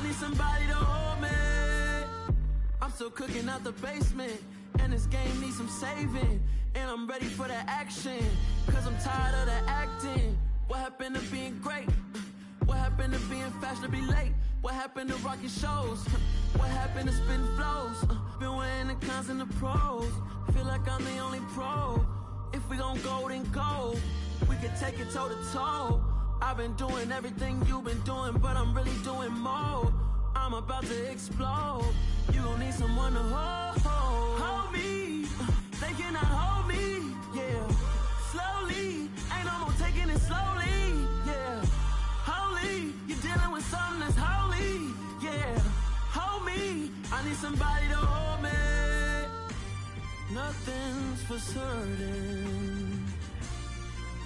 need somebody to hold me. I'm still cooking out the basement, and this game needs some saving. And I'm ready for the action, cause I'm tired of the acting. What happened to being great? What happened to being fashionably late? What happened to rocking shows? What happened to spitting flows? Been weighing the cons and the pros. Feel like I'm the only pro. If we gon' go, then go. We can take it toe to toe. I've been doing everything you've been doing, but I'm really doing more. I'm about to explode. You gon' need someone to hold me. They cannot hold me, yeah. Slowly, ain't no more taking it slowly, yeah. Holy, you're dealing with something that's holy, yeah. Hold me, I need somebody to hold me. Nothing's for certain,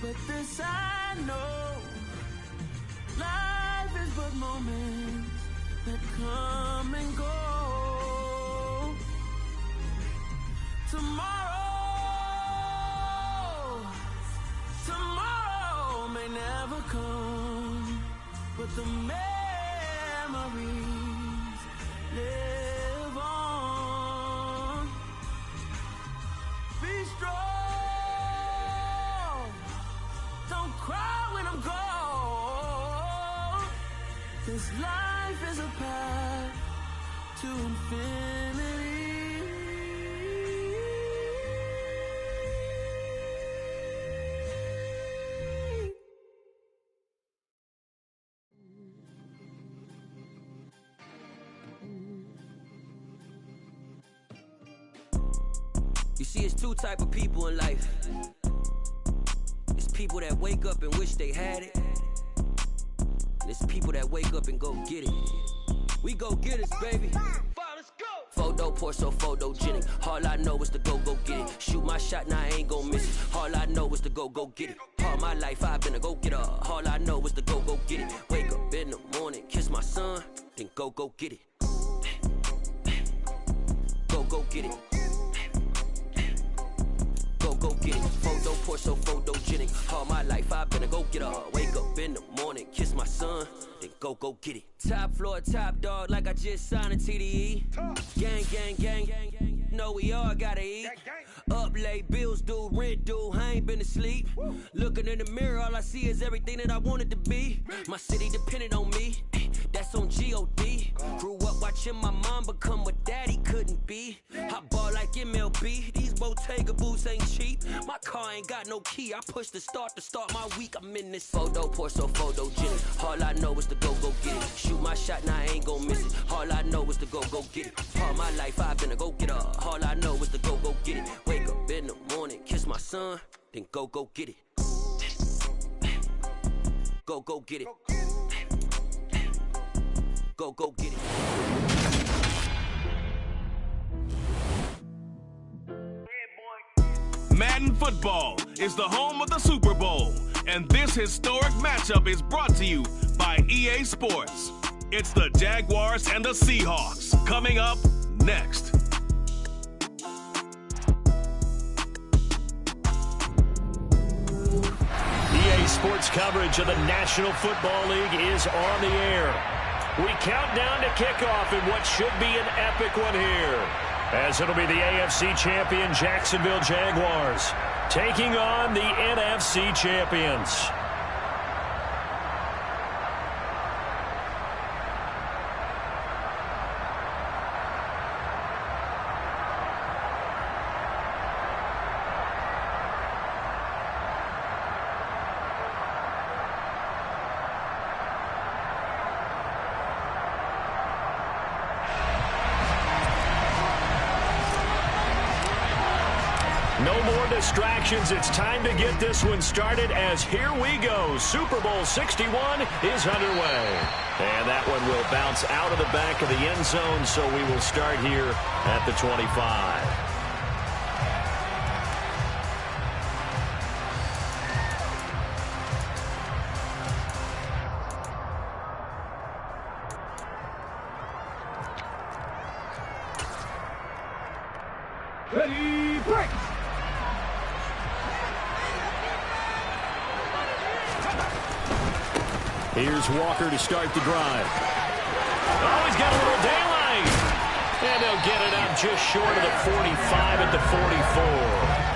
but this I know. Life is but moments that come and go. Tomorrow may never come, but the memories live on. Be strong, don't cry when I'm gone. This life is a path to infinity. You see, it's two type of people in life. It's people that wake up and wish they had it. And it's people that wake up and go get it. We go get it, baby. Let's go. Photo pour so photogenic. All I know is to go get it. Shoot my shot, now I ain't gon' miss it. All I know is to go get it. All my life I've been a go-getter. All I know is to go get it. Wake up in the morning, kiss my son, then go get it. Go get it. Go get it. Photo pour so photogenic. All my life I've been a go-getter. Wake up in the morning, kiss my son, then go get it. Top floor, top dog, like I just signed a TDE. Gang, gang, gang, gang, gang. Know we all gotta eat. Up late, bills due, rent due, I ain't been asleep. Looking in the mirror, all I see is everything that I wanted to be. My city depended on me, that's on G.O.D. Grew up watching my mom become what daddy couldn't be. I ball like MLB, these Bottega boots ain't cheap. My car ain't got no key, I push the start to start my week. I'm in this photo pour so photogenic. All I know is to go get it. Shoot my shot, now I ain't gon' miss it. All I know is to go get it. All my life I've been a go-getter. All I know is to go get it. Wake up in the morning, kiss my son, then go get it. Go get it. Go get it. Madden Football is the home of the Super Bowl, and this historic matchup is brought to you by EA Sports. It's the Jaguars and the Seahawks coming up next. EA Sports coverage of the National Football League is on the air. We count down to kickoff in what should be an epic one here, as it'll be the AFC champion Jacksonville Jaguars taking on the NFC champions. No more distractions. It's time to get this one started as here we go. Super Bowl 61 is underway. And that one will bounce out of the back of the end zone, so we will start here at the 25. Ready, break! Here's Walker to start the drive. Oh, he's got a little daylight. And they'll get it out just short of the 45 at the 44.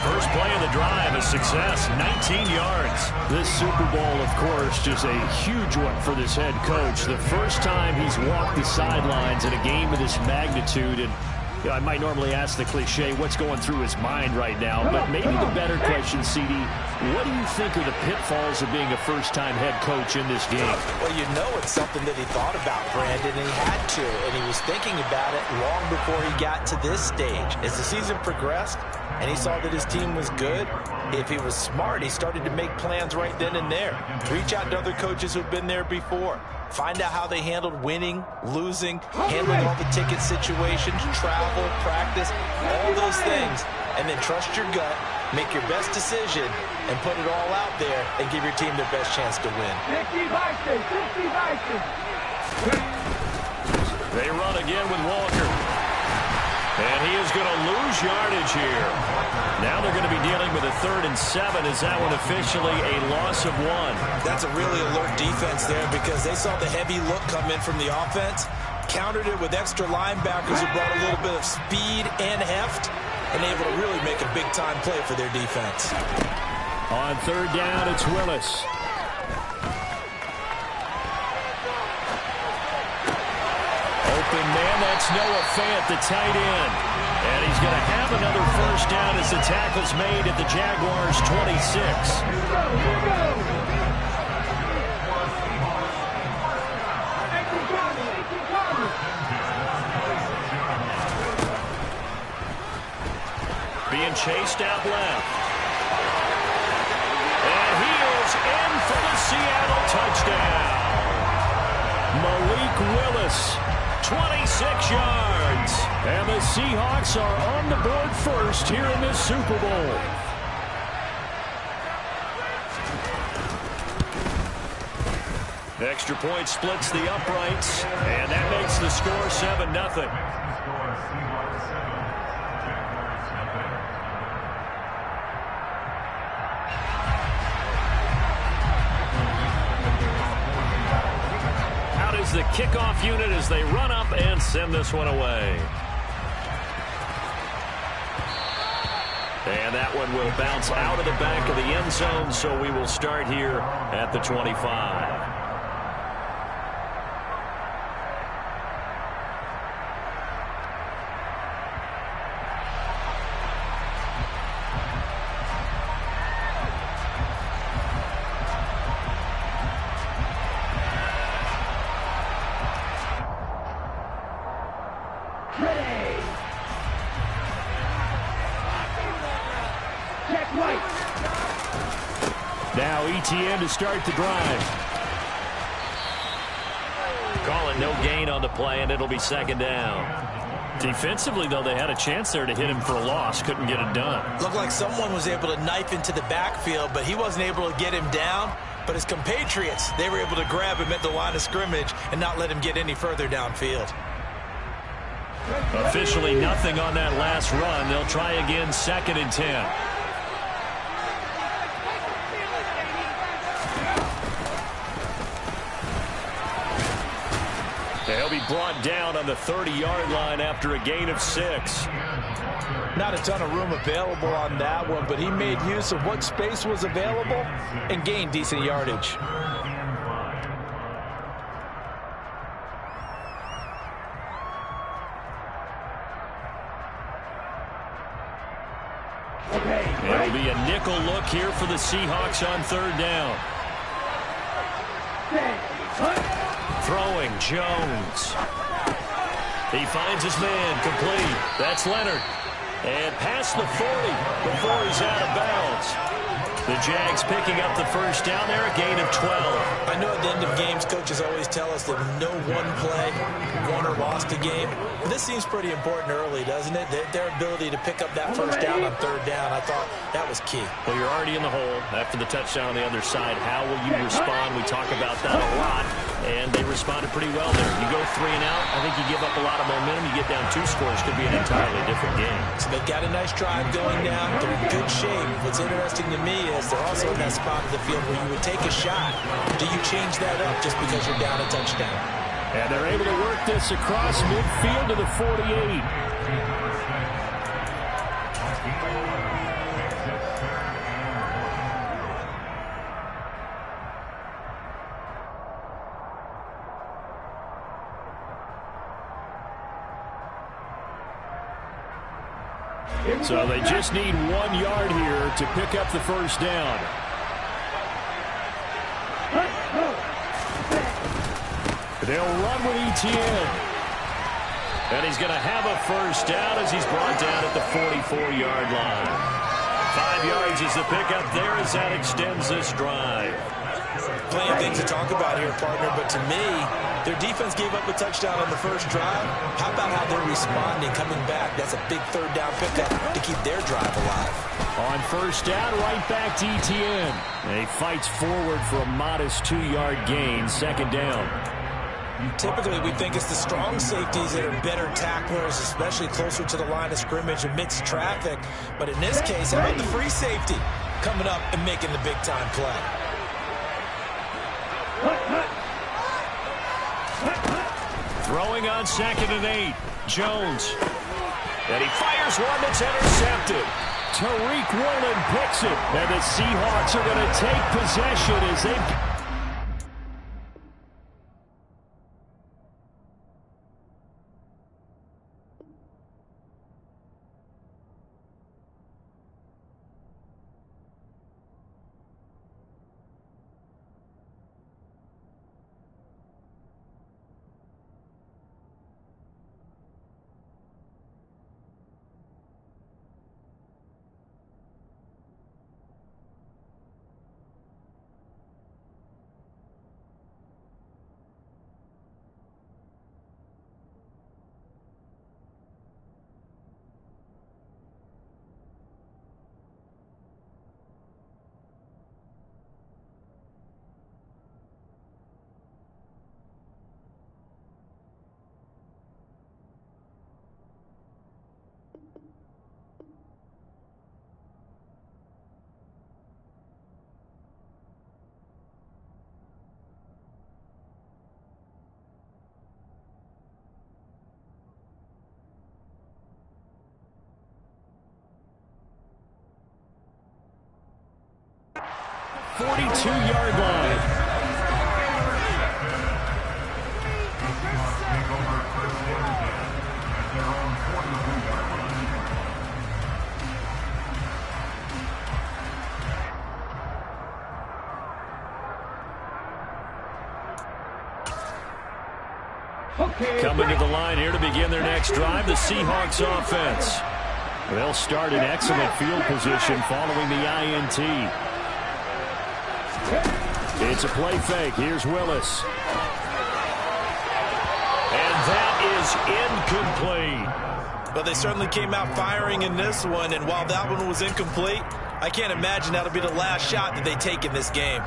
First play of the drive, a success, 19 yards. This Super Bowl, of course, just a huge one for this head coach. The first time he's walked the sidelines in a game of this magnitude. And you know, I might normally ask the cliche, what's going through his mind right now? But maybe the better question, CD, what do you think are the pitfalls of being a first-time head coach in this game? Well, you know it's something that he thought about, Brandon, and he had to. And he was thinking about it long before he got to this stage. As the season progressed, and he saw that his team was good, if he was smart, he started to make plans right then and there. Reach out to other coaches who've been there before. Find out how they handled winning, losing, handling all the ticket situations, travel, practice, all those things. And then trust your gut, make your best decision, and put it all out there and give your team their best chance to win. They run again with Walker. And he is going to lose yardage here. Now they're going to be dealing with a 3rd and 7. Is that one officially a loss of 1? That's a really alert defense there because they saw the heavy look come in from the offense, countered it with extra linebackers who brought a little bit of speed and heft, and able to really make a big-time play for their defense. On 3rd down, it's Willis. Open man, that's Noah Fant, the tight end. And he's going to have another first down as the tackle's made at the Jaguars' 26. Being chased out left. And he is in for the Seattle touchdown. Malik Willis, 26 yards. And the Seahawks are on the board first here in this Super Bowl. Extra point splits the uprights, and that makes the score 7-0. The kickoff unit as they run up and send this one away. And that one will bounce out of the back of the end zone, so we will start here at the 25. Now ETN to start the drive. Calling no gain on the play, and it'll be 2nd down. Defensively, though, they had a chance there to hit him for a loss. Couldn't get it done. Looked like someone was able to knife into the backfield, but he wasn't able to get him down. But his compatriots, they were able to grab him at the line of scrimmage and not let him get any further downfield. Officially nothing on that last run. They'll try again, 2nd and 10. They'll be brought down on the 30-yard line after a gain of 6. Not a ton of room available on that one, but he made use of what space was available and gained decent yardage. It'll be a nickel look here for the Seahawks on 3rd down. Throwing Jones. He finds his man complete. That's Leonard. And past the 40 before he's out of bounds. The Jags picking up the first down there, a gain of 12. I know at the end of games, coaches always tell us that no one play won or lost a game. But this seems pretty important early, doesn't it? Their ability to pick up that first down on 3rd down, I thought that was key. Well, you're already in the hole after the touchdown on the other side. How will you respond? We talk about that a lot, and they responded pretty well there. You go 3 and out, I think you give up a lot of momentum. You get down 2 scores, could be an entirely different game. So they've got a nice drive going down. They're in good shape. What's interesting to me is they're also in that spot of the field where you would take a shot. Do you change that up just because you're down a touchdown? And they're able to work this across midfield to the 48. So they just need 1 yard here to pick up the first down. They'll run with Etienne. And he's going to have a first down as he's brought down at the 44-yard line. 5 yards is the pickup there as that extends this drive. Plenty of things to talk about here, partner, but to me, their defense gave up a touchdown on the first drive. How about how they're responding, coming back? That's a big third down pickup to keep their drive alive. On first down, right back to Etienne. And he fights forward for a modest 2-yard gain, second down. Typically, we think it's the strong safeties that are better tacklers, especially closer to the line of scrimmage amidst traffic. But in this case, how about the free safety coming up and making the big-time play? Throwing on 2nd and 8. Jones. And he fires one that's intercepted. Tariq Woolen picks it. And the Seahawks are going to take possession as they... ...42-yard line. Coming to the line here to begin their next drive, the Seahawks offense. They'll start in excellent field position following the INT. It's a play fake. Here's Willis. And that is incomplete. But they certainly came out firing in this one, and while that one was incomplete, I can't imagine that'll be the last shot that they take in this game.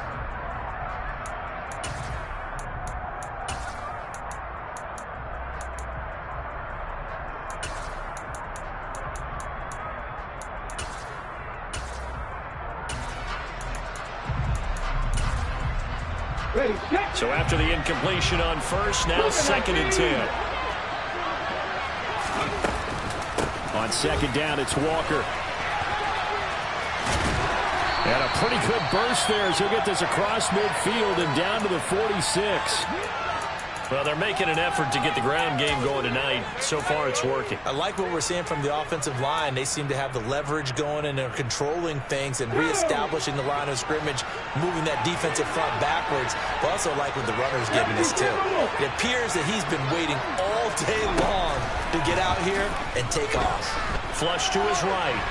So after the incompletion on first, now 2nd and 10. On 2nd down, it's Walker. And a pretty good burst there as he'll get this across midfield and down to the 46. Well, they're making an effort to get the ground game going tonight. So far, it's working. I like what we're seeing from the offensive line. They seem to have the leverage going, and they're controlling things and reestablishing the line of scrimmage, moving that defensive front backwards. But also like what the runner's giving us, too. It appears that he's been waiting all day long to get out here and take off. Flush to his right.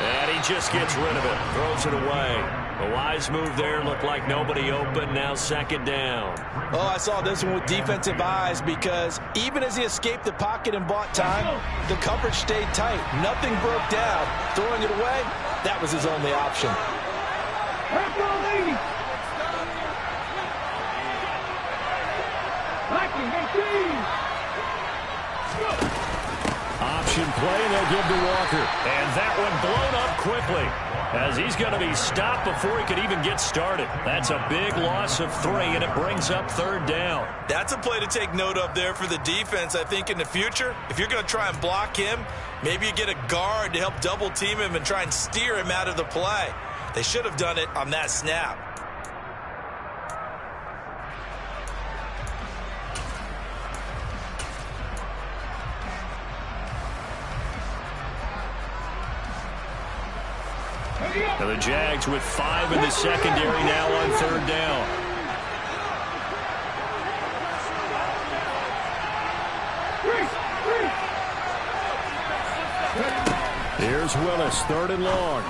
And he just gets rid of it, throws it away. A wise move there, looked like nobody open, now 2nd down. Oh, I saw this one with defensive eyes because even as he escaped the pocket and bought time, the coverage stayed tight. Nothing broke down. Throwing it away, that was his only option. Option play, and they'll give to Walker. And that one blown up quickly. as he's going to be stopped before he could even get started. That's a big loss of 3, and it brings up 3rd down. That's a play to take note of there for the defense. I think in the future, if you're going to try and block him, maybe you get a guard to help double team him and try and steer him out of the play. They should have done it on that snap. And the Jags with 5 in the secondary now on 3rd down. Here's Willis, 3rd and long.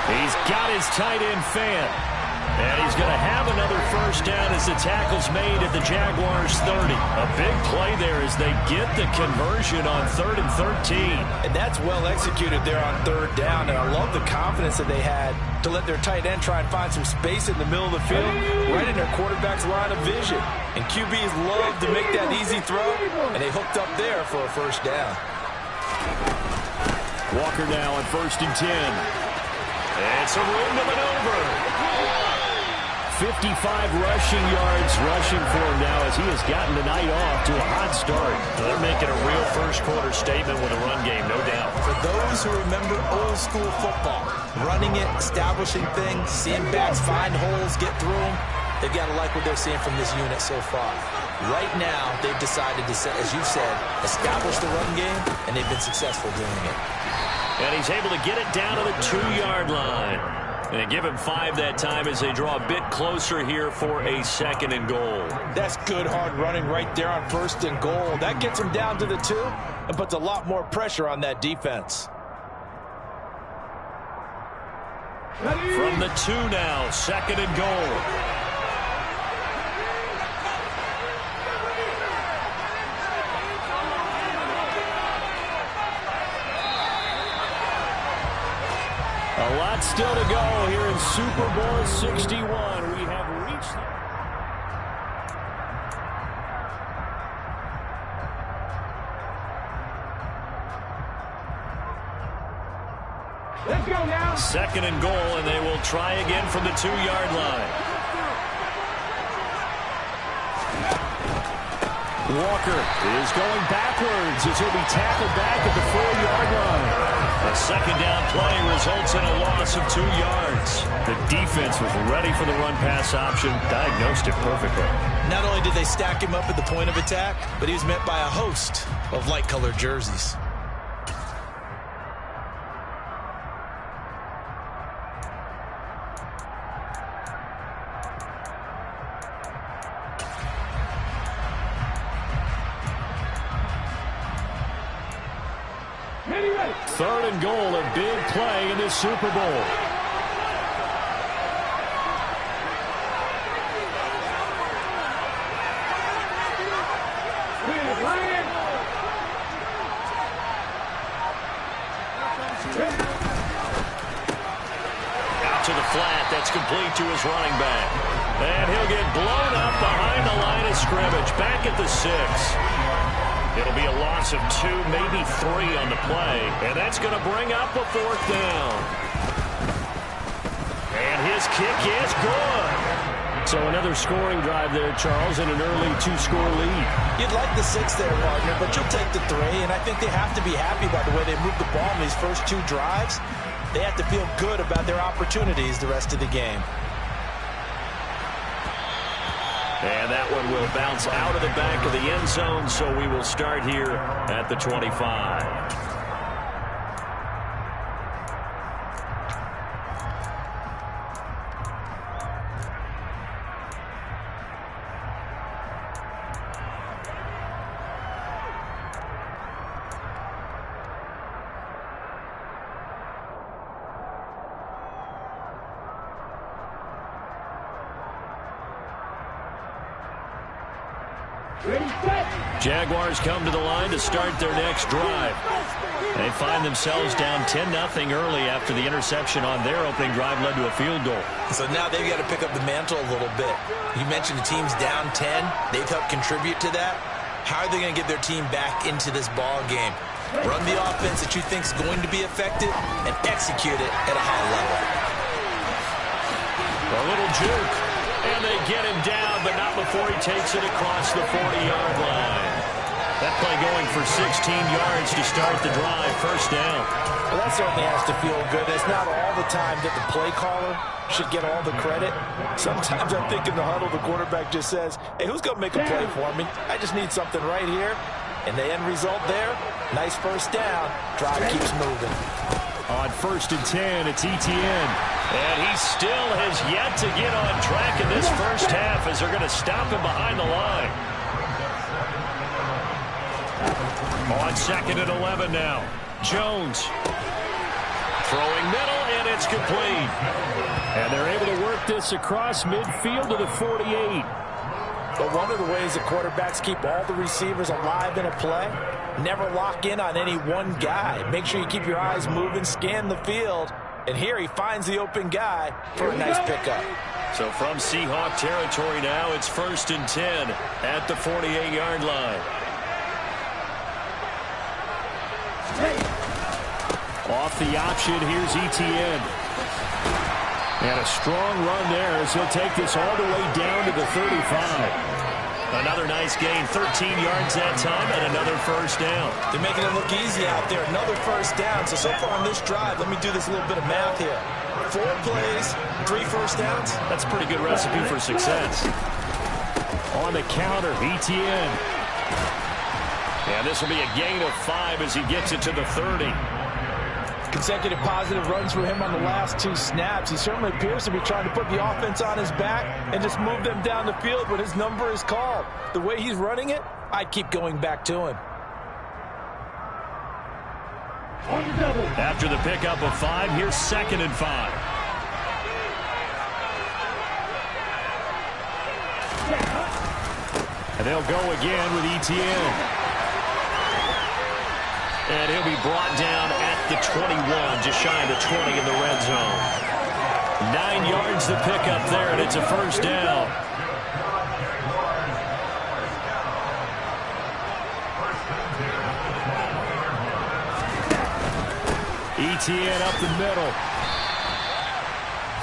He's got his tight end fan. And he's going to have another 1st down as the tackle's made at the Jaguars' 30. A big play there as they get the conversion on 3rd and 13. And that's well executed there on 3rd down. And I love the confidence that they had to let their tight end try and find some space in the middle of the field, right in their quarterback's line of vision. And QBs love to make that easy throw, and they hooked up there for a 1st down. Walker now on 1st and 10. It's a room to maneuver. 55 rushing yards rushing for him now as he has gotten the night off to a hot start. They're making a real first-quarter statement with a run game, no doubt. For those who remember old-school football, running it, establishing things, seeing backs find holes, get through them, they've got to like what they're seeing from this unit so far. Right now, they've decided to, as you said, establish the run game, and they've been successful doing it. And he's able to get it down to the 2-yard line. And give him 5 that time as they draw a bit closer here for a 2nd and goal. That's good hard running right there on 1st and goal. That gets him down to the 2 and puts a lot more pressure on that defense. From the 2 now, 2nd and goal. A lot still to go here in Super Bowl 61. We have reached the... Let's go now. 2nd and goal, and they will try again from the 2-yard line. Walker is going backwards as he'll be tackled back at the 4-yard line. A 2nd down play results in a loss of 2 yards. The defense was ready for the run-pass option, diagnosed it perfectly. Not only did they stack him up at the point of attack, but he was met by a host of light-colored jerseys. Third and goal, a big play in this Super Bowl. Out to the flat, that's complete to his running back. And he'll get blown up behind the line of scrimmage, back at the 6. It'll be a loss of 2, maybe 3 on the play. And that's going to bring up a 4th down. And his kick is good. So another scoring drive there, Charles, and an early 2-score lead. You'd like the 6 there, partner, but you'll take the 3. And I think they have to be happy by the way they moved the ball in these first 2 drives. They have to feel good about their opportunities the rest of the game. And that one will bounce out of the back of the end zone, so we will start here at the 25. Jaguars come to the line to start their next drive. They find themselves down 10-0 early after the interception on their opening drive led to a field goal. So now they've got to pick up the mantle a little bit. You mentioned the team's down 10. They've helped contribute to that. How are they going to get their team back into this ball game? Run the offense that you think is going to be effective and execute it at a high level. A little juke, and they get him down, but not before he takes it across the 40-yard line. That play going for 16 yards to start the drive, first down. Well, that certainly has to feel good. It's not all the time that the play caller should get all the credit. Sometimes I think in the huddle, the quarterback just says, hey, who's going to make a play for me? I just need something right here. And the end result there, nice first down. Drive keeps moving. On 1st and 10, it's Etienne. And he still has yet to get on track in this first half as they're going to stop him behind the line. On 2nd and 11 now. Jones throwing middle, and it's complete. And they're able to work this across midfield to the 48. But one of the ways the quarterbacks keep all the receivers alive in a play, never lock in on any one guy. Make sure you keep your eyes moving, scan the field. And here he finds the open guy for a nice pickup. So from Seahawk territory now, it's 1st and 10 at the 48-yard line. Off the option, here's Etienne. And a strong run there as he'll take this all the way down to the 35. Another nice gain, 13 yards that time, and another first down. They're making it look easy out there. Another first down. So far on this drive, let me do this little bit of math here. 4 plays, 3 first downs. That's a pretty good recipe for success. On the counter, Etienne. And this will be a gain of 5 as he gets it to the 30. Consecutive positive runs for him on the last 2 snaps. He certainly appears to be trying to put the offense on his back and just move them down the field when his number is called. The way he's running it, I'd keep going back to him. After the pickup of 5, here's 2nd and 5. And they'll go again with Etienne. And he'll be brought down at the 21, just shy of the 20 in the red zone. 9 yards to pick up there, and it's a first down. Etienne up the middle.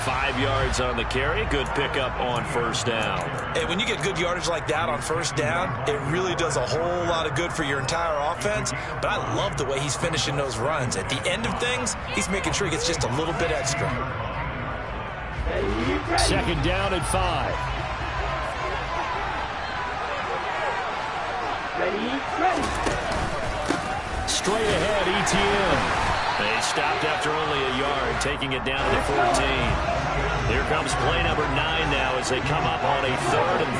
5 yards on the carry. Good pickup on first down. Hey, when you get good yardage like that on first down, it really does a whole lot of good for your entire offense. But I love the way he's finishing those runs. At the end of things, he's making sure he gets just a little bit extra. 2nd down and 5. Straight ahead, Etienne. They stopped after only a yard, taking it down to the 14. Here comes play number 9 now as they come up on a 3rd and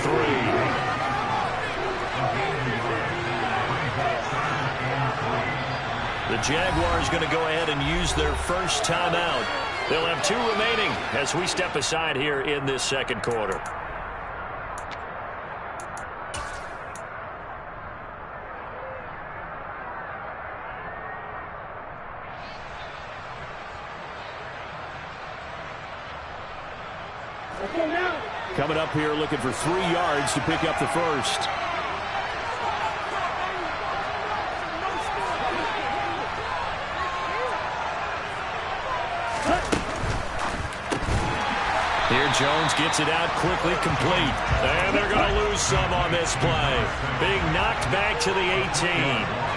3. The Jaguars going to go ahead and use their first timeout. They'll have 2 remaining as we step aside here in this second quarter. Coming up here looking for 3 yards to pick up the first. Here Jones gets it out quickly, complete. And they're going to lose some on this play. Being knocked back to the 18.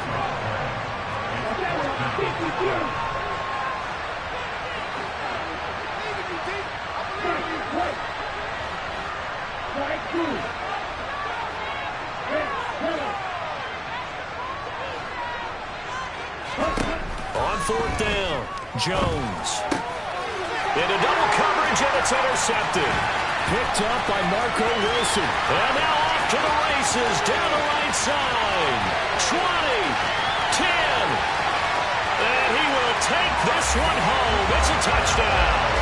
On 4th down, Jones. Into double coverage, and it's intercepted. Picked up by Marco Wilson. And now off to the races, down the right side. 20, 10. And he will take this one home. It's a touchdown.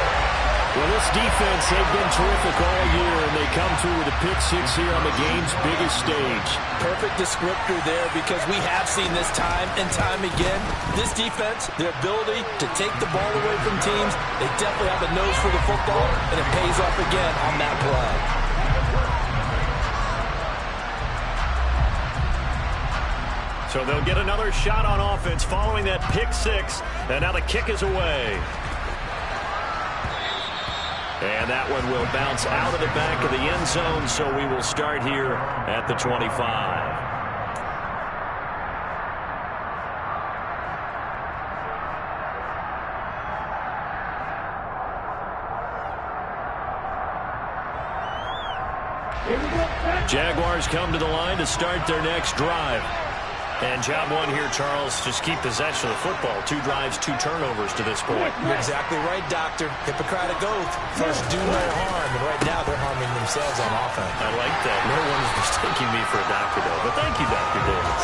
Well, this defense, they've been terrific all year, and they come through with a pick-6 here on the game's biggest stage. Perfect descriptor there, because we have seen this time and time again. This defense, their ability to take the ball away from teams, they definitely have a nose for the football, and it pays off again on that play. So they'll get another shot on offense following that pick six. And now the kick is away. And that one will bounce out of the back of the end zone, so we will start here at the 25. Jaguars come to the line to start their next drive. And job one here, Charles, just keep possession of the football. 2 drives, 2 turnovers to this point. You're exactly right, Doctor. Hippocratic oath. First, do no harm. And right now, they're harming themselves on offense. I like that. No one is mistaking me for a doctor, though. But thank you, Dr. Davis.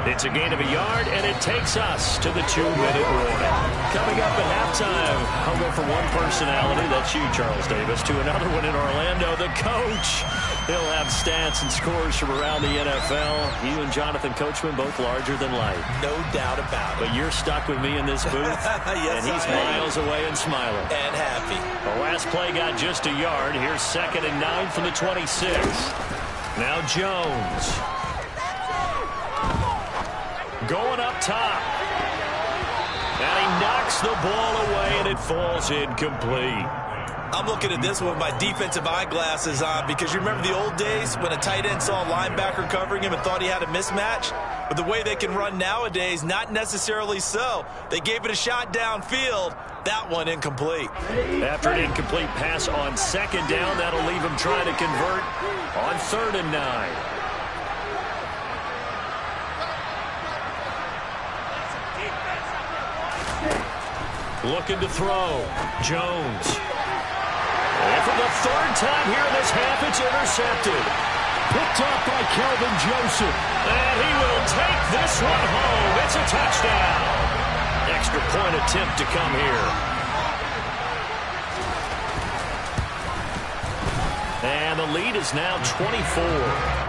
It's a gain of a yard, and it takes us to the 2-minute warning. Coming up at halftime, I'll go from one personality, that's you, Charles Davis, to another one in Orlando, the coach. He'll have stats and scores from around the NFL. You and Jonathan Coachman, both larger than life. No doubt about it. But you're stuck with me in this booth, yes, and he's miles away and smiling. And happy. The last play got just a yard. Here's 2nd and 9 from the 26. Now Jones. Going up top. And he knocks the ball away, and it falls incomplete. I'm looking at this one with my defensive eyeglasses on because you remember the old days when a tight end saw a linebacker covering him and thought he had a mismatch? But the way they can run nowadays, not necessarily so. They gave it a shot downfield. That one incomplete. After an incomplete pass on 2nd down, that'll leave him trying to convert on 3rd and 9. Looking to throw. Jones. And for the 3rd time here in this half, it's intercepted. Picked up by Kelvin Joseph. And he will take this one home. It's a touchdown. Extra point attempt to come here. And the lead is now 24.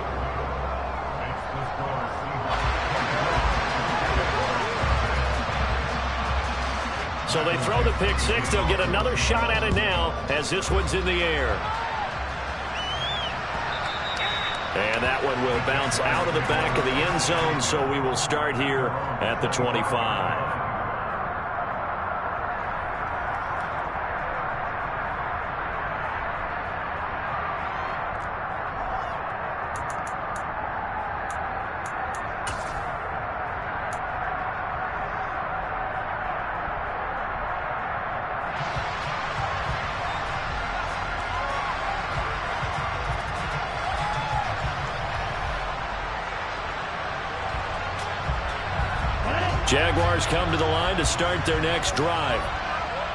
So they throw the pick six. They'll get another shot at it now as this one's in the air. And that one will bounce out of the back of the end zone, so we will start here at the 25. Jaguars come to the line to start their next drive.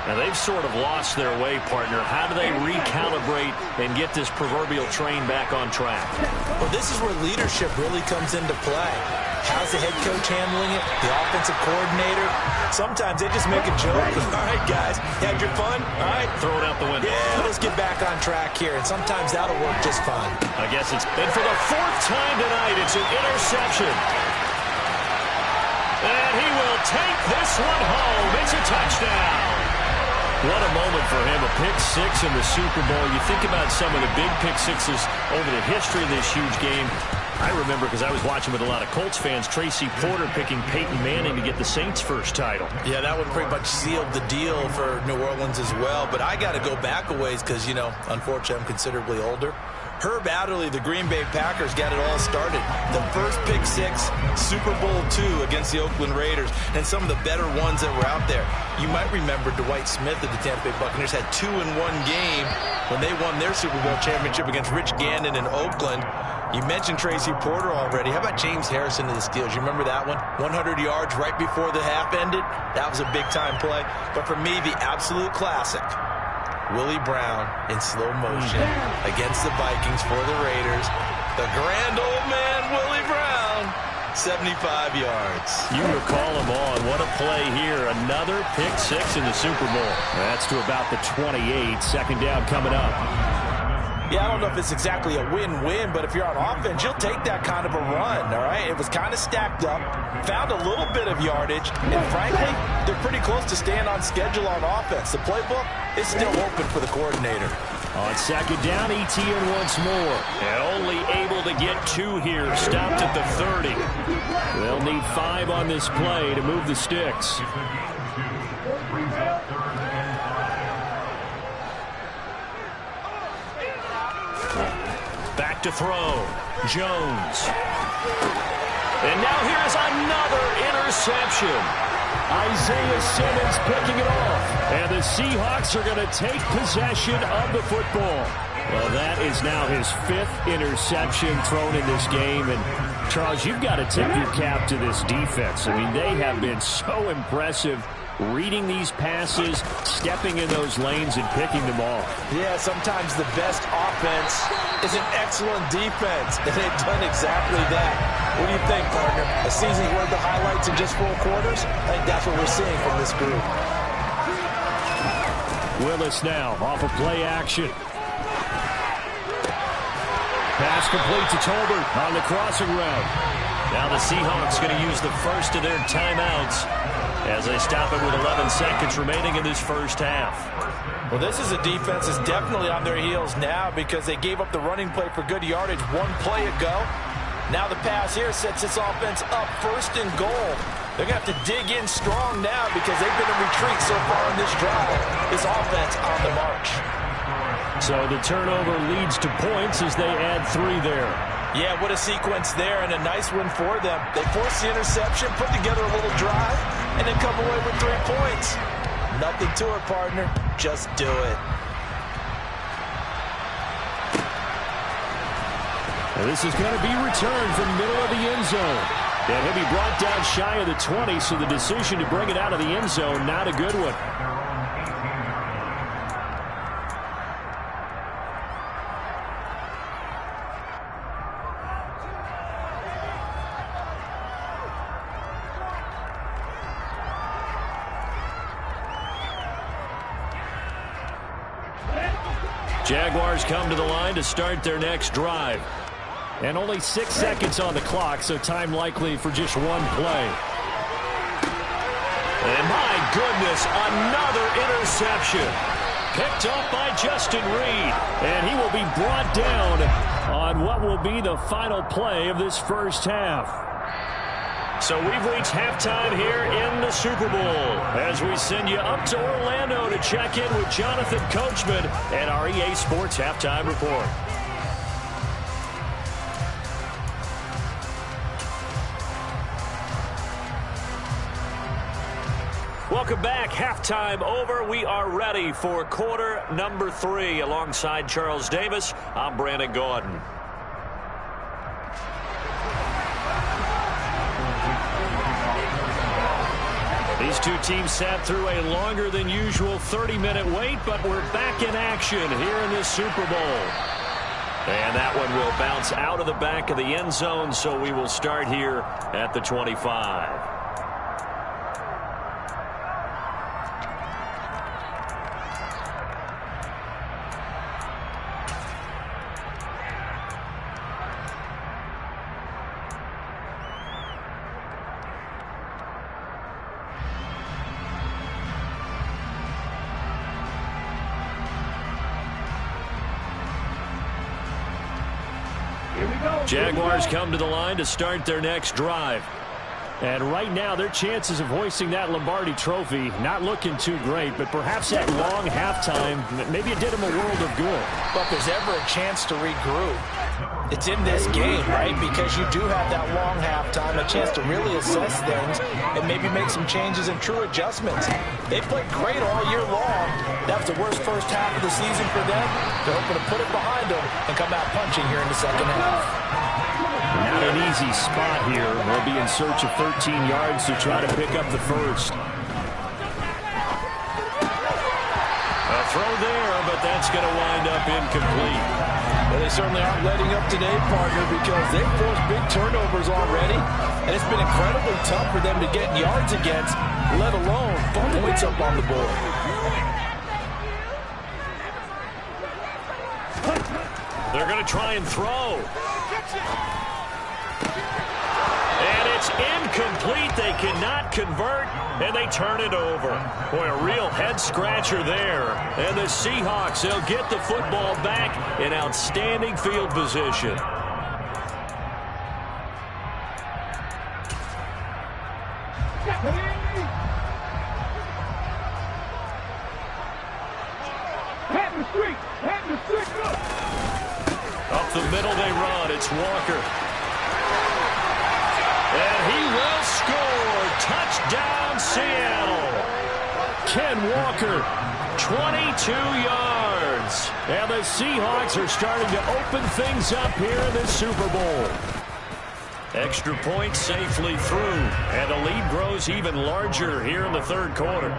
Now, they've sort of lost their way, partner. How do they recalibrate and get this proverbial train back on track? Well, this is where leadership really comes into play. How's the head coach handling it? The offensive coordinator? Sometimes they just make a joke. All right, guys, had your fun? All right. Throw it out the window. Yeah, let's get back on track here. And sometimes that'll work just fine. I guess it's... And for the 4th time tonight, it's an interception. And he will take this one home. It's a touchdown. What a moment for him, a pick six in the Super Bowl. You think about some of the big pick sixes over the history of this huge game. I remember, because I was watching with a lot of Colts fans, Tracy Porter picking Peyton Manning to get the Saints' first title. Yeah, that one pretty much sealed the deal for New Orleans as well. But I got to go back a ways because, you know, unfortunately I'm considerably older. Herb Adderley, the Green Bay Packers, got it all started. The first pick six, Super Bowl II against the Oakland Raiders, and some of the better ones that were out there. You might remember Dwight Smith of the Tampa Bay Buccaneers had 2 in one game when they won their Super Bowl championship against Rich Gannon in Oakland. You mentioned Tracy Porter already. How about James Harrison of the Steelers? You remember that one? 100 yards right before the half ended. That was a big-time play. But for me, the absolute classic, Willie Brown in slow motion against the Vikings for the Raiders. The grand old man, Willie Brown, 75 yards. You recall him on. What a play here. Another pick six in the Super Bowl. That's to about the 28. 2nd down coming up. Yeah, I don't know if it's exactly a win-win, but if you're on offense, you'll take that kind of a run, all right? It was kind of stacked up, found a little bit of yardage, and frankly, they're pretty close to staying on schedule on offense. The playbook is still open for the coordinator. On second down, ETN once more. And only able to get 2 here. Stopped at the 30. They'll need 5 on this play to move the sticks. Back to throw. Jones. And now here's another interception. Isaiah Simmons picking it off. And the Seahawks are going to take possession of the football. Well, that is now his 5th interception thrown in this game. And, Charles, you've got to tip your cap to this defense. I mean, they have been so impressive reading these passes, stepping in those lanes, and picking them off. Yeah, sometimes the best offense is an excellent defense, and they've done exactly that. What do you think, partner? A season's worth of highlights in just 4 quarters? I think that's what we're seeing from this group. Willis now off of play action. Pass complete to Tolbert on the crossing route. Now the Seahawks going to use the first of their timeouts as they stop it with 11 seconds remaining in this first half. Well, this is a defense that's definitely on their heels now because they gave up the running play for good yardage 1 play ago. Now the pass here sets this offense up 1st and goal. They're going to have to dig in strong now because they've been in retreat so far in this drive. This offense on the march. So the turnover leads to points as they add 3 there. Yeah, what a sequence there, and a nice one for them. They force the interception, put together a little drive, and then come away with 3 points. Nothing to it, partner. Just do it. Now this is going to be returned from the middle of the end zone. And he'll be brought down shy of the 20, so the decision to bring it out of the end zone, not a good one. Jaguars come to the line to start their next drive. And only 6 seconds on the clock, so time likely for just 1 play. And my goodness, another interception. Picked off by Justin Reed. And he will be brought down on what will be the final play of this first half. So we've reached halftime here in the Super Bowl as we send you up to Orlando to check in with Jonathan Coachman and our EA Sports Halftime Report. Welcome back. Halftime over. We are ready for quarter number 3. Alongside Charles Davis, I'm Brandon Gordon. These 2 teams sat through a longer than usual 30-minute wait, but we're back in action here in this Super Bowl. And that one will bounce out of the back of the end zone, so we will start here at the 25. Jaguars come to the line to start their next drive. And right now, their chances of hoisting that Lombardi trophy not looking too great, but perhaps that long halftime, maybe it did them a world of good. But if there's ever a chance to regroup, it's in this game, right? Because you do have that long halftime, a chance to really assess things and maybe make some changes and true adjustments. They played great all year long. That was the worst first half of the season for them. They're hoping to put it behind them and come out punching here in the second half. Not an easy spot here. They'll be in search of 13 yards to try to pick up the first. A throw there, but that's going to wind up incomplete. Well, they certainly aren't letting up today, partner, because they've forced big turnovers already, and it's been incredibly tough for them to get yards against, let alone points up on the board. They're going to try and throw. And it's incomplete. They cannot convert, and they turn it over. Boy, a real head-scratcher there. And the Seahawks, they'll get the football back in outstanding field position. Up the middle they run. It's Walker. And he will score. Touchdown, Seattle. Ken Walker, 22 yards. And the Seahawks are starting to open things up here in the Super Bowl. Extra point safely through. And the lead grows even larger here in the third quarter.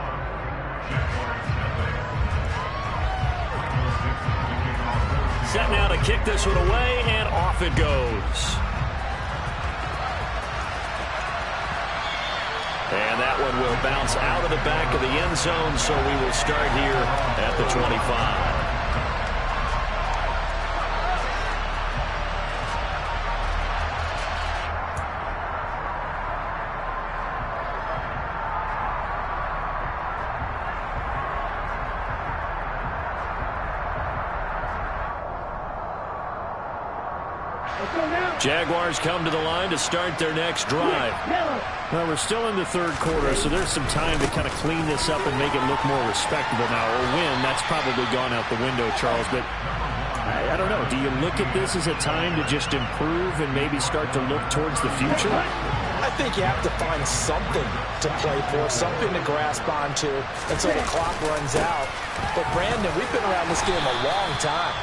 Set now to kick this one away, and off it goes. And that one will bounce out of the back of the end zone, so we will start here at the 25. Jaguars come to the line to start their next drive. Well, we're still in the third quarter, so there's some time to kind of clean this up and make it look more respectable now. Or win, that's probably gone out the window, Charles. But I don't know. Do you look at this as a time to just improve and maybe start to look towards the future? I think you have to find something to play for, something to grasp onto until the clock runs out. But, Brandon, we've been around this game a long time.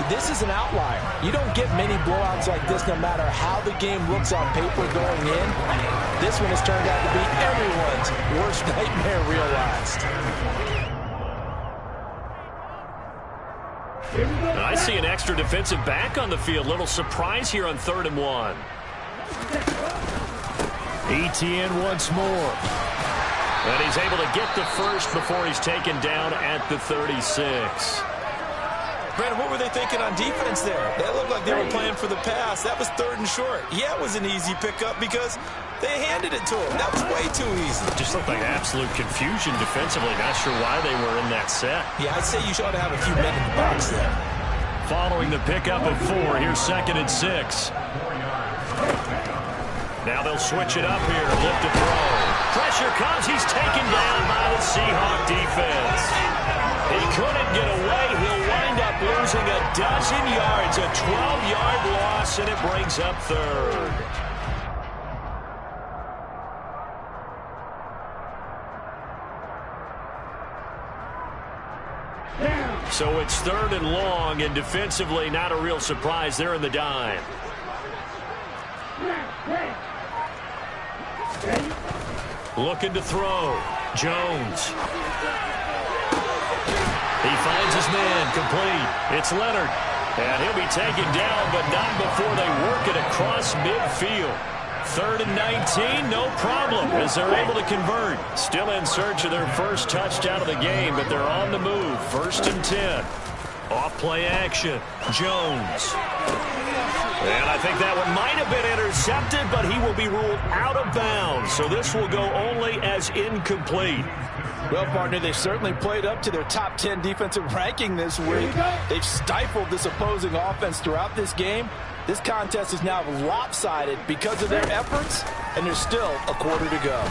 This is an outlier. You don't get many blowouts like this no matter how the game looks on paper going in. This one has turned out to be everyone's worst nightmare realized. I see an extra defensive back on the field. Little surprise here on 3rd and 1. ETN once more. And he's able to get the first before he's taken down at the 36. Brandon, what were they thinking on defense there? They looked like they were playing for the pass. That was 3rd and short. Yeah, it was an easy pickup because they handed it to him. That was way too easy. Just looked like absolute confusion defensively. Not sure why they were in that set. Yeah, I'd say you ought to have a few men in the box there. Following the pickup of 4, here's 2nd and 6. Now they'll switch it up here. Lift to throw. Pressure comes. He's taken down by the Seahawk defense. He couldn't get away. He'll wind up losing a dozen yards. A 12-yard loss, and it brings up 3rd. So it's 3rd and long, and defensively not a real surprise. They're in the dime. Looking to throw. Jones. He finds his man, complete. It's Leonard. And he'll be taken down, but not before they work it across midfield. 3rd and 19, no problem, as they're able to convert. Still in search of their first touchdown of the game, but they're on the move. 1st and 10. Off play action. Jones. And I think that one might have been intercepted, but he will be ruled out of bounds. So this will go only as incomplete. Well, partner, they've certainly played up to their top 10 defensive ranking this week. They've stifled this opposing offense throughout this game. This contest is now lopsided because of their efforts, and there's still a quarter to go.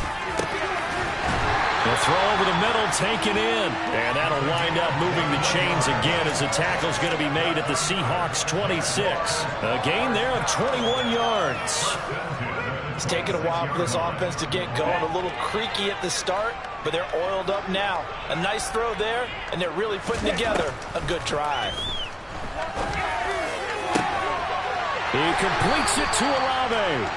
The throw over the middle, taken in. And that'll wind up moving the chains again as the tackle's going to be made at the Seahawks 26. A gain there of 21 yards. It's taken a while for this offense to get going. A little creaky at the start, but they're oiled up now. A nice throw there, and they're really putting together a good drive. He completes it to Olave.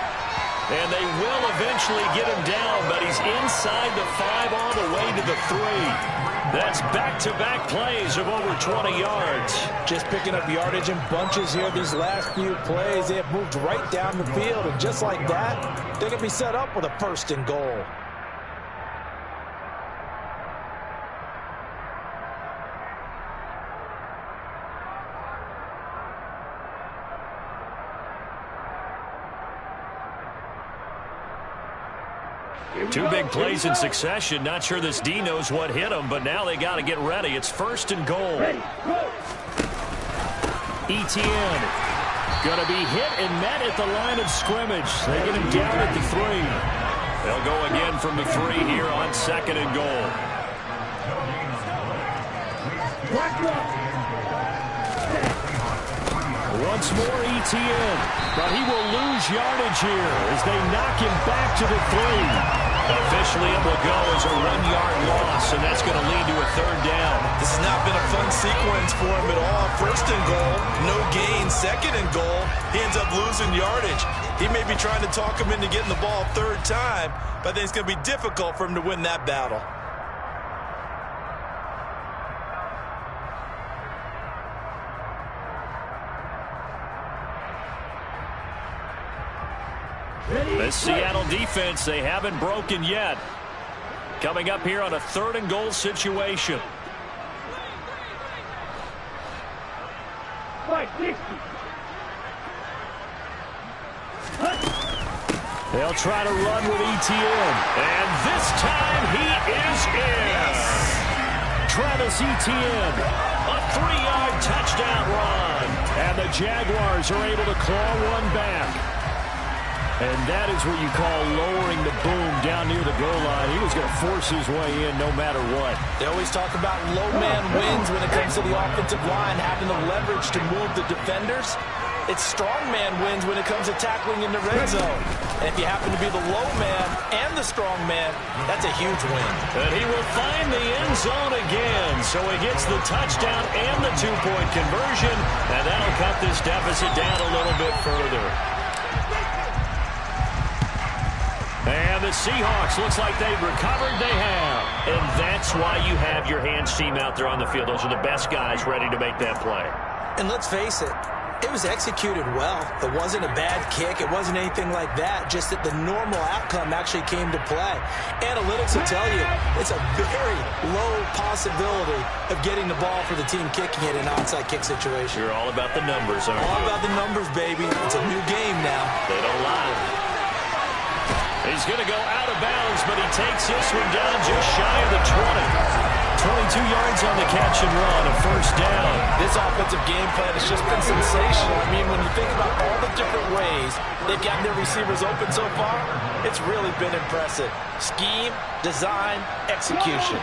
And they will eventually get him down, but he's inside the 5 on the way to the 3. That's back-to-back plays of over 20 yards. Just picking up yardage in bunches here these last few plays. They have moved right down the field, and just like that, they can be set up with a 1st and goal. Two big plays in succession. Not sure this D knows what hit him, but now they got to get ready. It's 1st and goal. Etienne going to be hit and met at the line of scrimmage. They get him down at the 3. They'll go again from the 3 here on 2nd and goal. Once more Etienne, but he will lose yardage here as they knock him back to the 3. Officially, it will go as a 1-yard loss, and that's going to lead to a 3rd down. This has not been a fun sequence for him at all. 1st and goal, no gain. 2nd and goal, he ends up losing yardage. He may be trying to talk him into getting the ball 3rd time, but I think it's going to be difficult for him to win that battle. This Seattle defense, they haven't broken yet. Coming up here on a 3rd and goal situation. They'll try to run with Etienne. And this time he is in. Travis Etienne, a 3-yard touchdown run. And the Jaguars are able to claw one back. And that is what you call lowering the boom down near the goal line. He was going to force his way in no matter what. They always talk about low man wins when it comes to the offensive line, having the leverage to move the defenders. It's strong man wins when it comes to tackling in the red zone. And if you happen to be the low man and the strong man, that's a huge win. And he will find the end zone again. So he gets the touchdown and the 2-point conversion. And that'll cut this deficit down a little bit further. And the Seahawks, looks like they've recovered. They have. And that's why you have your hands team out there on the field. Those are the best guys ready to make that play. And let's face it, it was executed well. It wasn't a bad kick. It wasn't anything like that. Just that the normal outcome actually came to play. Analytics will tell you it's a very low possibility of getting the ball for the team kicking it in an onside kick situation. You're all about the numbers, aren't you? All about the numbers, baby. It's a new game now. They don't lie. He's going to go out of bounds, but he takes this one down just shy of the 20. 22 yards on the catch and run, a 1st down. This offensive game plan has just been sensational. I mean, when you think about all the different ways they've gotten their receivers open so far, it's really been impressive. Scheme, design, execution.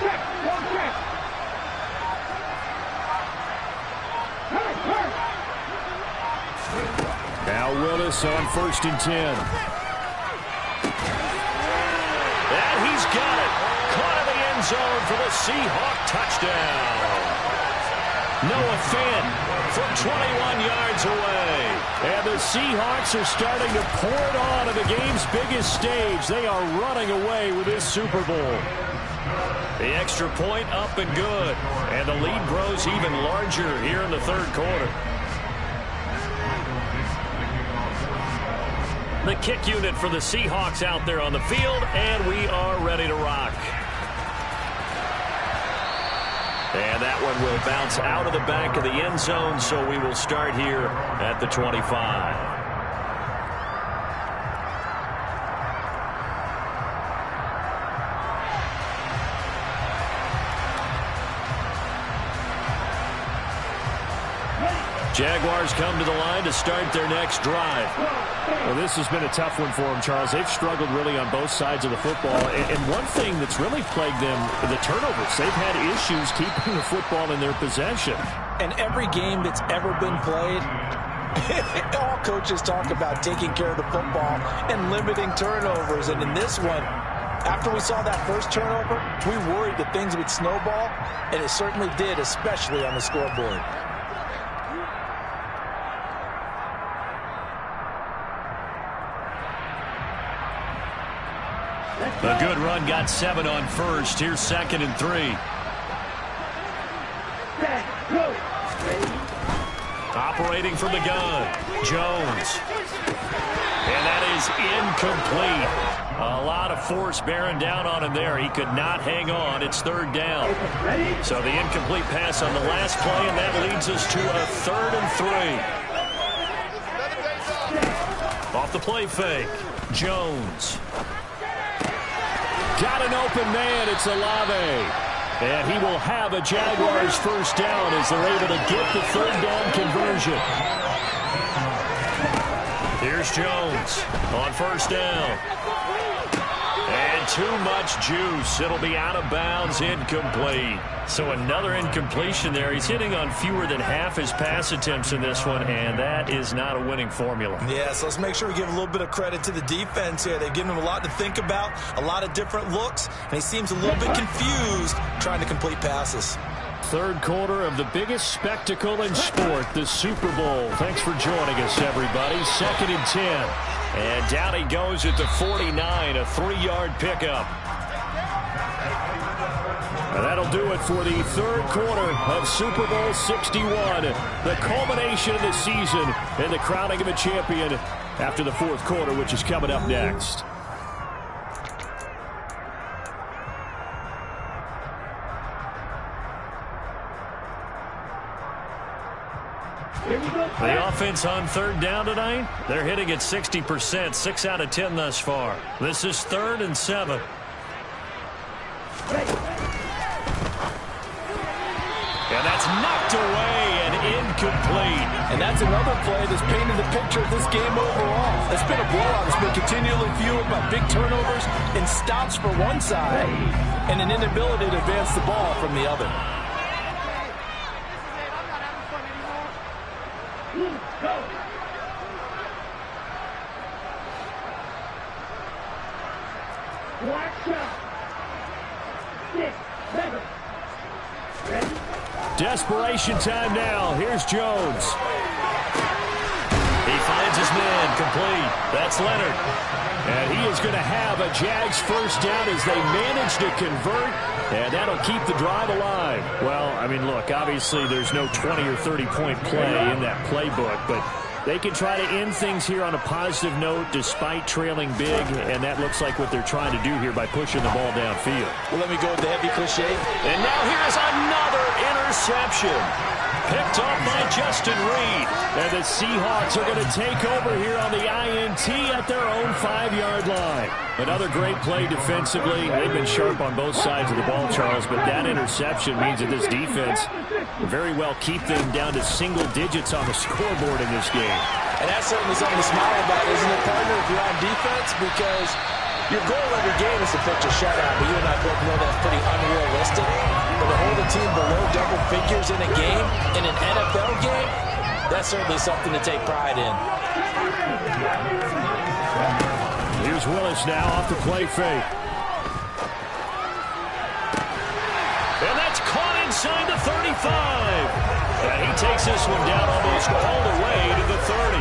Now Willis on 1st and 10. And he's got it. Caught in the end zone for the Seahawk touchdown. Noah Fant from 21 yards away. And the Seahawks are starting to pour it on at the game's biggest stage. They are running away with this Super Bowl. The extra point up and good. And the lead grows even larger here in the 3rd quarter. The kick unit for the Seahawks out there on the field, and we are ready to rock. And that one will bounce out of the back of the end zone, so we will start here at the 25. Jaguars come to the line to start their next drive. Well, this has been a tough one for them, Charles. They've struggled really on both sides of the football. And one thing that's really plagued them, the turnovers. They've had issues keeping the football in their possession. And every game that's ever been played, all coaches talk about taking care of the football and limiting turnovers. And in this one, after we saw that first turnover, we worried that things would snowball, and it certainly did, especially on the scoreboard. A good run, got 7 on 1st. Here's 2nd and 3. Operating from the gun, Jones. And that is incomplete. A lot of force bearing down on him there. He could not hang on. It's 3rd down. So the incomplete pass on the last play, and that leads us to a 3rd and 3. Off the play fake, Jones. got an open man. It's Olave. And he will have a Jaguars first down as they're able to get the third down conversion. Here's Jones on first down. And too much juice. It'll be out of bounds, incomplete. So another incompletion there. He's hitting on fewer than half his pass attempts in this one, and that is not a winning formula. Yeah, so let's make sure we give a little bit of credit to the defense here. They've given him a lot to think about, a lot of different looks, and he seems a little bit confused trying to complete passes. Third quarter of the biggest spectacle in sport, the Super Bowl. Thanks for joining us, everybody. 2nd and 10. And down he goes at the 49, a 3-yard pickup. And that'll do it for the third quarter of Super Bowl 61. The culmination of the season and the crowning of a champion after the fourth quarter, which is coming up next. The offense on third down tonight, they're hitting at 60%, 6 out of 10 thus far. This is 3rd and 7. And that's knocked away and incomplete. And that's another play that's painted the picture of this game overall. It's been a blowout. It's been continually fueled by big turnovers and stops for one side and an inability to advance the ball from the other. Desperation time now. Here's Jones. He finds his man, complete. That's Leonard. And he is going to have a Jags first down as they manage to convert, and that'll keep the drive alive. Well, I mean, look, obviously there's no 20 or 30-point play in that playbook, but they can try to end things here on a positive note despite trailing big, and that looks like what they're trying to do here by pushing the ball downfield. Well, let me go with the heavy cliche. And now here's another interception. Picked off by Justin Reed. And the Seahawks are going to take over here on the INT at their own 5-yard line. Another great play defensively. They've been sharp on both sides of the ball, Charles, but that interception means that this defense very well keep them down to single digits on the scoreboard in this game. And that's certainly something to smile about, isn't it, partner, if you're on defense? Because your goal every game is to pitch a shutout, but you and I both know that's pretty unrealistic. But to hold a team below double figures in a game, in an NFL game, that's certainly something to take pride in. Here's Willis now off the play fake. And that's caught inside the 35. And he takes this one down almost all the way to the 30.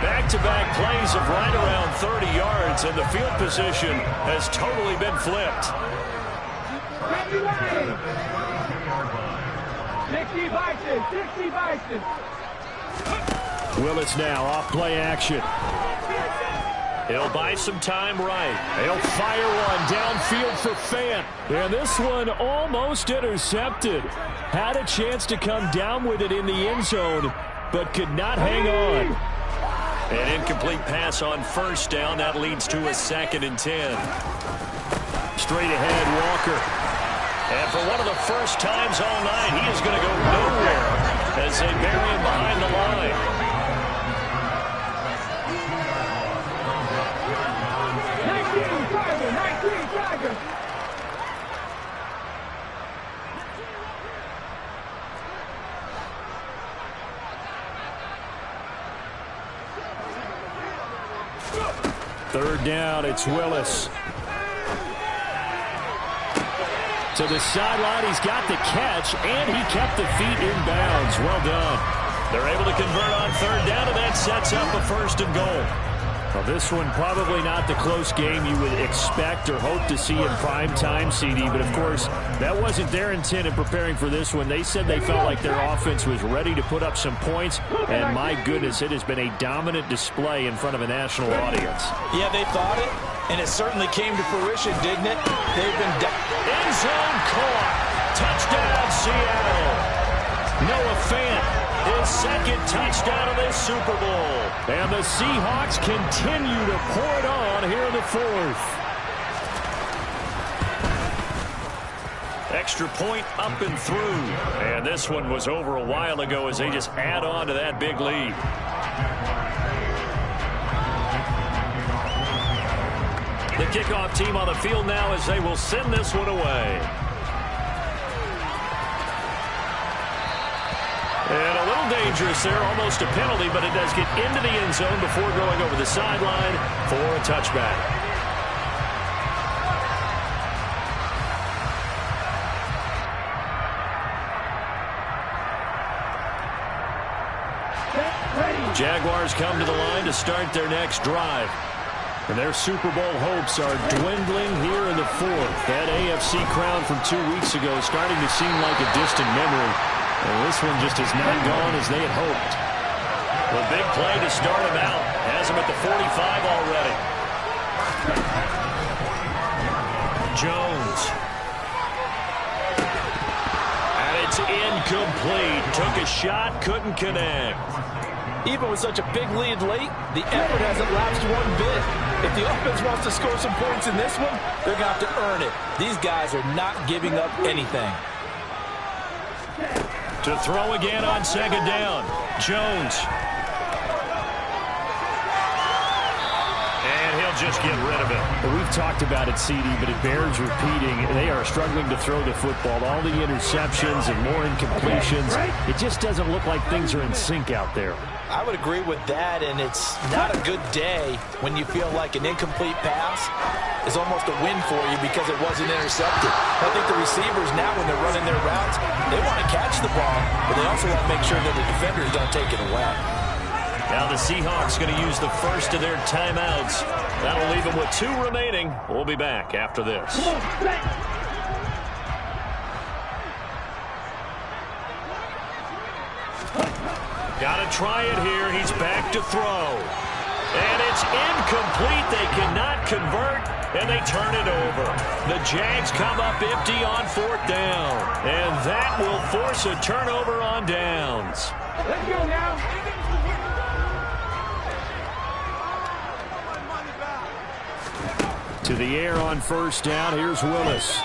Back-to-back plays of right around 30 yards, and the field position has totally been flipped. 60 Vikings, 60 Vikings. Willis now off play action. He'll buy some time right. He'll fire one downfield for Fant. And this one almost intercepted. Had a chance to come down with it in the end zone, but could not hang on. An incomplete pass on first down. That leads to a 2nd and 10. Straight ahead, Walker. And for one of the first times all night, he is going to go nowhere as they bury him behind the line. 19 Tigers. Third down, it's Willis. To the sideline, he's got the catch, and he kept the feet in bounds. Well done. They're able to convert on third down, and that sets up a 1st and goal. Well, this one probably not the close game you would expect or hope to see in prime time, CD, but of course, that wasn't their intent in preparing for this one. They said they felt like their offense was ready to put up some points, and my goodness, it has been a dominant display in front of a national audience. Yeah, they thought it, and it certainly came to fruition, didn't it? They've been end zone caught. Touchdown, Seattle. Noah Fant, his 2nd touchdown of this Super Bowl. And the Seahawks continue to pour it on here in the 4th. Extra point up and through. And this one was over a while ago as they just add on to that big lead. The kickoff team on the field now as they will send this one away. And a little dangerous there, almost a penalty, but it does get into the end zone before going over the sideline for a touchback. Jaguars come to the line to start their next drive. And their Super Bowl hopes are dwindling here in the fourth. That AFC crown from 2 weeks ago is starting to seem like a distant memory. And this one just has not gone as they had hoped. The big play to start him out. Has him at the 45 already. Jones. And it's incomplete. Took a shot, couldn't connect. Even with such a big lead late, the effort hasn't lapsed one bit. If the offense wants to score some points in this one, they're going to have to earn it. These guys are not giving up anything. To throw again on second down. Jones. And he'll just get rid of it. Well, we've talked about it, CD, but it bears repeating. They are struggling to throw the football. All the interceptions and more incompletions. It just doesn't look like things are in sync out there. I would agree with that, and it's not a good day when you feel like an incomplete pass is almost a win for you because it wasn't intercepted. I think the receivers now, when they're running their routes, they want to catch the ball, but they also want to make sure that the defenders don't take it away. Now the Seahawks going to use the first of their timeouts. That'll leave them with 2 remaining. We'll be back after this. Got to try it here. He's back to throw. And it's incomplete. They cannot convert, and they turn it over. The Jags come up empty on 4th down. And that will force a turnover on downs. Let's go now. To the air on 1st down. Here's Willis.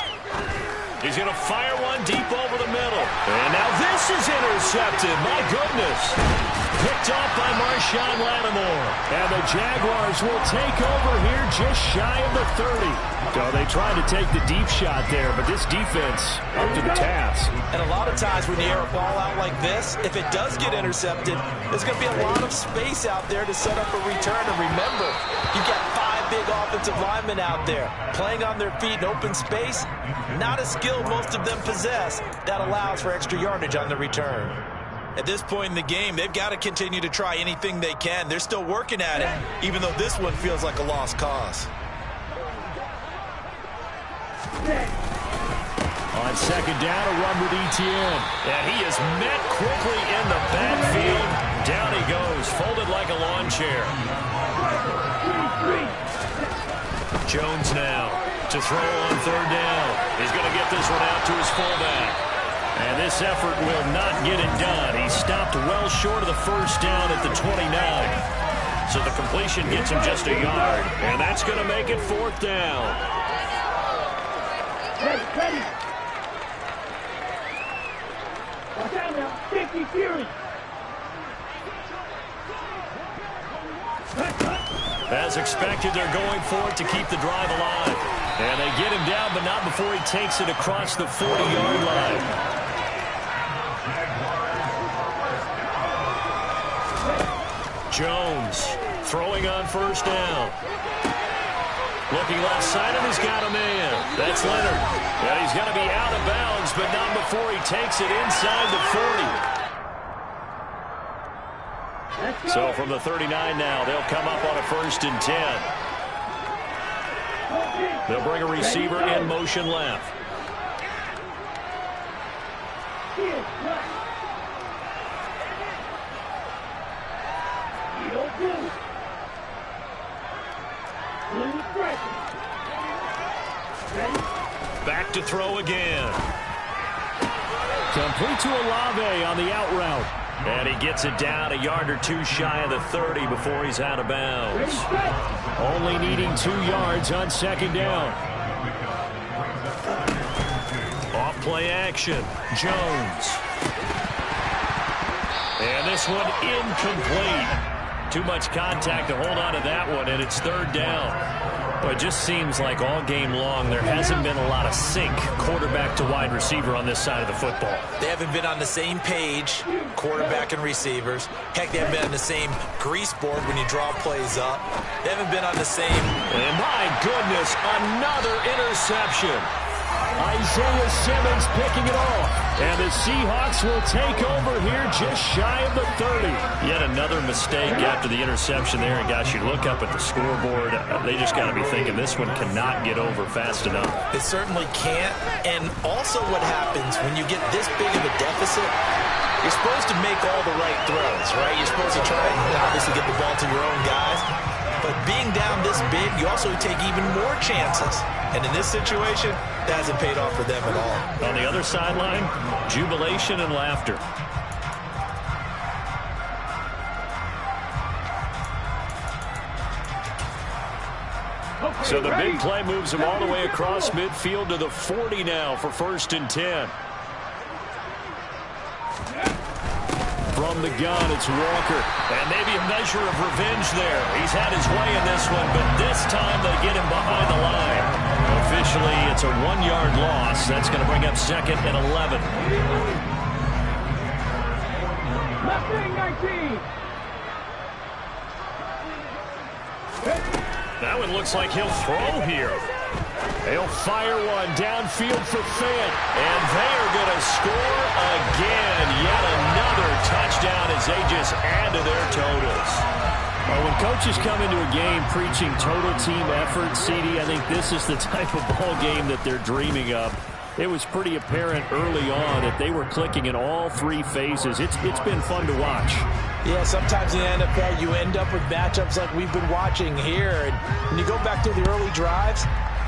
He's going to fire one deep over the middle. And now this is intercepted. My goodness. Picked off by Marshawn Lattimore. And the Jaguars will take over here just shy of the 30. So they tried to take the deep shot there, but this defense up to the task. And a lot of times when you air a ball out like this, if it does get intercepted, there's going to be a lot of space out there to set up a return. And remember, you've got 5 big offensive linemen out there playing on their feet in open space. Not a skill most of them possess that allows for extra yardage on the return. At this point in the game, they've got to continue to try anything they can. They're still working at it, even though this one feels like a lost cause. On 2nd down, a run with Etienne. And he is met quickly in the backfield. Down he goes, folded like a lawn chair. Jones now to throw on 3rd down. He's going to get this one out to his fullback. And this effort will not get it done. He stopped well short of the 1st down at the 29. So the completion gets him just a yard. And that's going to make it 4th down. Ready. Watch out now. 50 Fury. As expected, they're going for it to keep the drive alive. And they get him down, but not before he takes it across the 40-yard line. Jones throwing on 1st down. Looking left side, and he's got a man. That's Leonard. And he's going to be out of bounds, but not before he takes it inside the 40. So from the 39 now, they'll come up on a 1st and 10. They'll bring a receiver in motion left. Back to throw again. Complete to Olave on the out route. And he gets it down a yard or 2 shy of the 30 before he's out of bounds. Only needing 2 yards on 2nd down. Off Play action. Jones. And this one incomplete. Too much contact to hold on to that one, and it's third down. Well, it just seems like all game long there hasn't been a lot of sync quarterback to wide receiver on this side of the football. They haven't been on the same page, quarterback and receivers. Heck, they haven't been on the same grease board when you draw plays up. They haven't been on the same... And my goodness, another interception. Isaiah Simmons picking it off. And the Seahawks will take over here just shy of the 30. Yet another mistake after the interception there. And gosh, you look up at the scoreboard, they just got to be thinking this one cannot get over fast enough. It certainly can't. And also what happens when you get this big of a deficit, you're supposed to make all the right throws, right? You're supposed to try and obviously get the ball to your own guys. But being down this big, you also take even more chances. And in this situation, that hasn't paid off for them at all. On the other sideline, jubilation and laughter. So the big play moves them all the way across midfield to the 40 now for 1st and 10. From the gun, it's Walker. And maybe a measure of revenge there. He's had his way in this one, but this time they get him behind the line. Officially, it's a 1-yard loss. That's going to bring up 2nd and 11. Left wing 19. That one looks like he'll throw here. They'll fire one downfield for Fant. And they are going to score again. Yet another touchdown as they just add to their totals. Well, when coaches come into a game preaching total team effort, CD, I think this is the type of ball game that they're dreaming of. It was pretty apparent early on that they were clicking in all 3 phases. It's been fun to watch. Yeah, sometimes in the NFL you end up with matchups like we've been watching here. And when you go back to the early drives,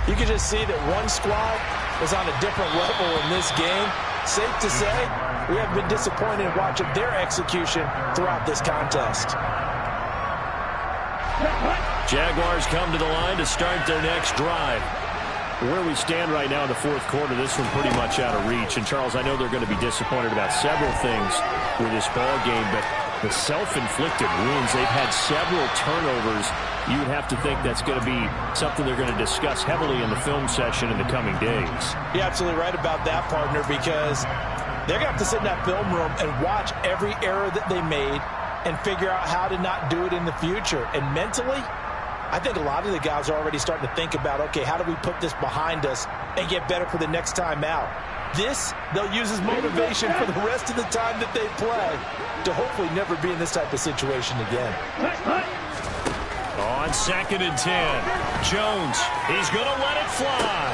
you can just see that one squad was on a different level in this game. Safe to say, we have been disappointed in watching their execution throughout this contest. Jaguars come to the line to start their next drive. Where we stand right now in the 4th quarter, this one pretty much out of reach. And, Charles, I know they're going to be disappointed about several things with this ball game, but the self-inflicted wounds, they've had several turnovers. You would have to think that's going to be something they're going to discuss heavily in the film session in the coming days. You're absolutely right about that, partner, because they're going to have to sit in that film room and watch every error that they made and figure out how to not do it in the future. And mentally, I think a lot of the guys are already starting to think about, okay, how do we put this behind us and get better for the next time out? This, they'll use as motivation for the rest of the time that they play to hopefully never be in this type of situation again. On 2nd and 10, Jones, he's going to let it fly.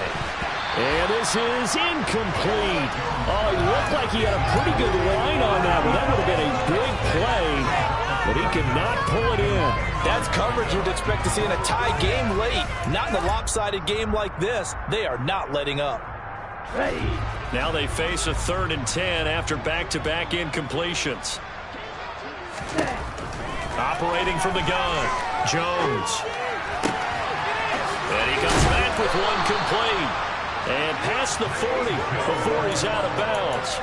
And this is incomplete. Oh, he looked like he had a pretty good line on that one. That would have been a big play, but he could not pull it in. That's coverage you'd expect to see in a tie game late. Not in a lopsided game like this. They are not letting up. Now they face a 3rd and 10 after back-to-back incompletions. Operating from the gun, Jones. And he comes back with one complete. And past the 40 before he's out of bounds.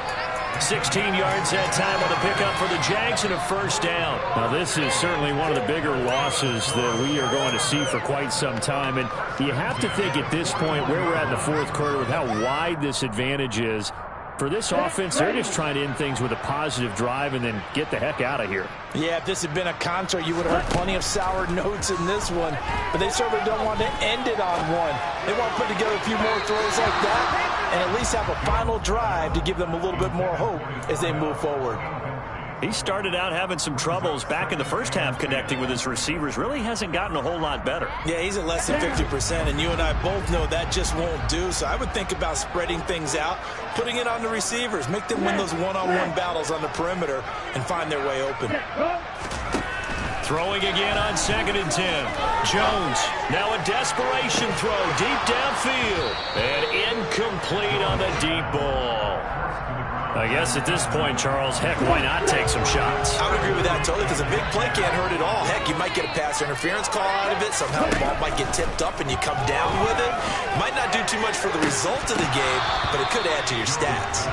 16 yards that time on the pickup for the Jags and a 1st down. Now this is certainly one of the bigger losses that we are going to see for quite some time. And you have to think at this point where we're at in the 4th quarter with how wide this advantage is. For this offense, they're just trying to end things with a positive drive and then get the heck out of here. Yeah, if this had been a concert, you would have heard plenty of sour notes in this one. But they certainly don't want to end it on one. They want to put together a few more throws like that and at least have a final drive to give them a little bit more hope as they move forward. He started out having some troubles back in the first half connecting with his receivers. Really hasn't gotten a whole lot better. Yeah, he's at less than 50%, and you and I both know that just won't do. So I would think about spreading things out, putting it on the receivers, make them win those one-on-one battles on the perimeter and find their way open. Throwing again on 2nd and 10. Jones, now a desperation throw deep downfield. And incomplete on the deep ball. I guess at this point, Charles, heck, why not take some shots? I would agree with that totally, because a big play can't hurt at all. Heck, you might get a pass interference call out of it. Somehow the ball might get tipped up and you come down with it. Might not do too much for the result of the game, but it could add to your stats.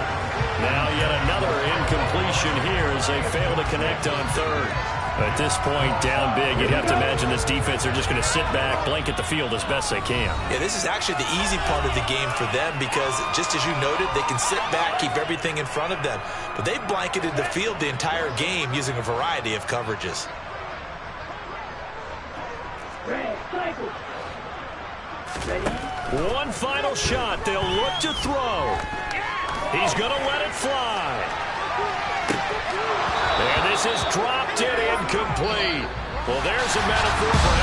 Now yet another incompletion here as they fail to connect on third. At this point, down big, you'd have to imagine this defense are just going to sit back, blanket the field as best they can. Yeah, this is actually the easy part of the game for them because, just as you noted, they can sit back, keep everything in front of them. But they blanketed the field the entire game using a variety of coverages. One final shot. They'll look to throw. He's going to let it fly. And this is dropped in incomplete. Well, there's a metaphor for